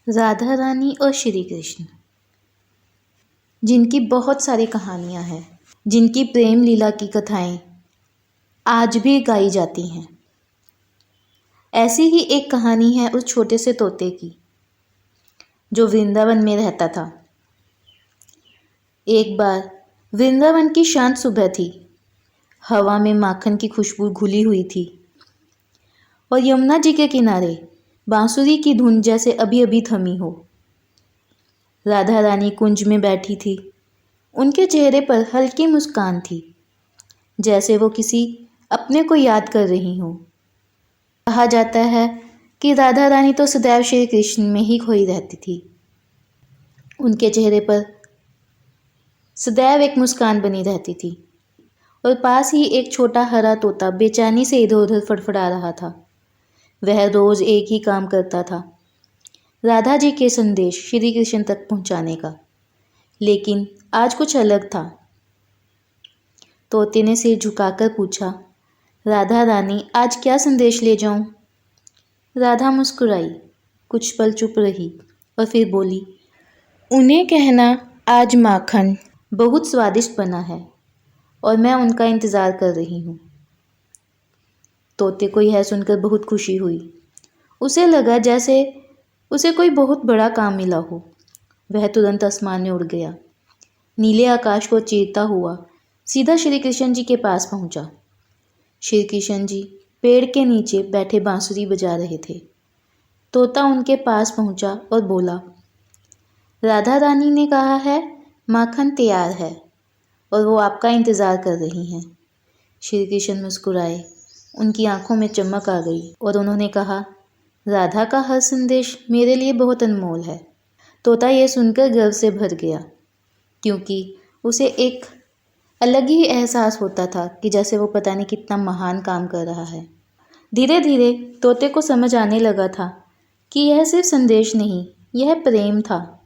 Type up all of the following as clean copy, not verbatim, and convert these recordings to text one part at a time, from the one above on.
राधा रानी और श्री कृष्ण, जिनकी बहुत सारी कहानियाँ हैं, जिनकी प्रेम लीला की कथाएं आज भी गाई जाती हैं। ऐसी ही एक कहानी है उस छोटे से तोते की जो वृंदावन में रहता था। एक बार वृंदावन की शांत सुबह थी। हवा में माखन की खुशबू घुली हुई थी और यमुना जी के किनारे बांसुरी की धुन जैसे अभी अभी थमी हो। राधा रानी कुंज में बैठी थी। उनके चेहरे पर हल्की मुस्कान थी, जैसे वो किसी अपने को याद कर रही हो। कहा जाता है कि राधा रानी तो सदैव श्री कृष्ण में ही खोई रहती थी। उनके चेहरे पर सदैव एक मुस्कान बनी रहती थी और पास ही एक छोटा हरा तोता बेचैनी से इधर उधर फड़फड़ा रहा था। वह रोज एक ही काम करता था, राधा जी के संदेश श्री कृष्ण तक पहुंचाने का। लेकिन आज कुछ अलग था। तोते ने सिर झुकाकर पूछा, राधा रानी, आज क्या संदेश ले जाऊं? राधा मुस्कुराई, कुछ पल चुप रही और फिर बोली, उन्हें कहना आज माखन बहुत स्वादिष्ट बना है और मैं उनका इंतज़ार कर रही हूँ। तोते को यह सुनकर बहुत खुशी हुई। उसे लगा जैसे उसे कोई बहुत बड़ा काम मिला हो। वह तुरंत आसमान में उड़ गया। नीले आकाश को चीरता हुआ सीधा श्री कृष्ण जी के पास पहुंचा। श्री कृष्ण जी पेड़ के नीचे बैठे बांसुरी बजा रहे थे। तोता उनके पास पहुंचा और बोला, राधा रानी ने कहा है माखन तैयार है और वो आपका इंतज़ार कर रही हैं। श्री कृष्ण मुस्कुराए। उनकी आंखों में चमक आ गई और उन्होंने कहा, राधा का हर संदेश मेरे लिए बहुत अनमोल है। तोता ये सुनकर गर्व से भर गया, क्योंकि उसे एक अलग ही एहसास होता था कि जैसे वो पता नहीं कितना महान काम कर रहा है। धीरे धीरे तोते को समझ आने लगा था कि यह सिर्फ संदेश नहीं, यह प्रेम था,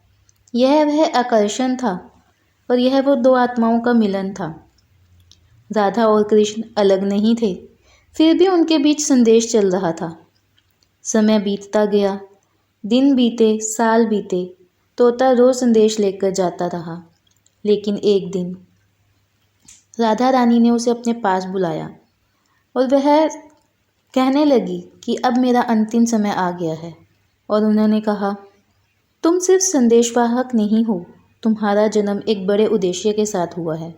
यह वह आकर्षण था और यह वो दो आत्माओं का मिलन था। राधा और कृष्ण अलग नहीं थे, फिर भी उनके बीच संदेश चल रहा था। समय बीतता गया, दिन बीते, साल बीते। तोता रोज संदेश लेकर जाता रहा। लेकिन एक दिन राधा रानी ने उसे अपने पास बुलाया और वह कहने लगी कि अब मेरा अंतिम समय आ गया है। और उन्होंने कहा, तुम सिर्फ संदेशवाहक नहीं हो, तुम्हारा जन्म एक बड़े उद्देश्य के साथ हुआ है।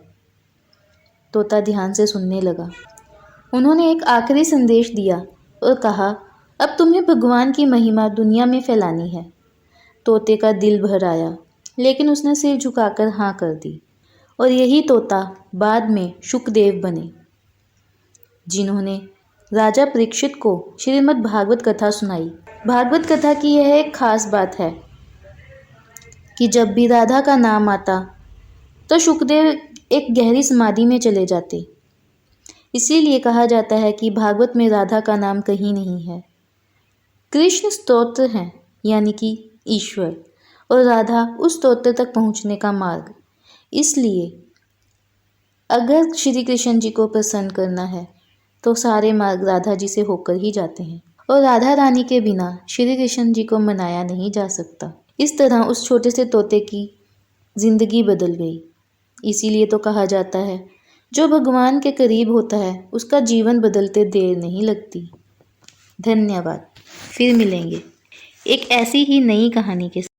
तोता ध्यान से सुनने लगा। उन्होंने एक आखिरी संदेश दिया और कहा, अब तुम्हें भगवान की महिमा दुनिया में फैलानी है। तोते का दिल भर आया, लेकिन उसने सिर झुकाकर हाँ कर दी। और यही तोता बाद में शुकदेव बने, जिन्होंने राजा परीक्षित को श्रीमद् भागवत कथा सुनाई। भागवत कथा की यह एक खास बात है कि जब भी राधा का नाम आता तो शुकदेव एक गहरी समाधि में चले जाते। इसीलिए कहा जाता है कि भागवत में राधा का नाम कहीं नहीं है। कृष्ण स्तोत्र हैं, यानी कि ईश्वर, और राधा उस स्तोत्र तक पहुंचने का मार्ग। इसलिए अगर श्री कृष्ण जी को प्रसन्न करना है तो सारे मार्ग राधा जी से होकर ही जाते हैं और राधा रानी के बिना श्री कृष्ण जी को मनाया नहीं जा सकता। इस तरह उस छोटे से तोते की जिंदगी बदल गई। इसीलिए तो कहा जाता है, जो भगवान के करीब होता है उसका जीवन बदलते देर नहीं लगती। धन्यवाद। फिर मिलेंगे एक ऐसी ही नई कहानी के साथ।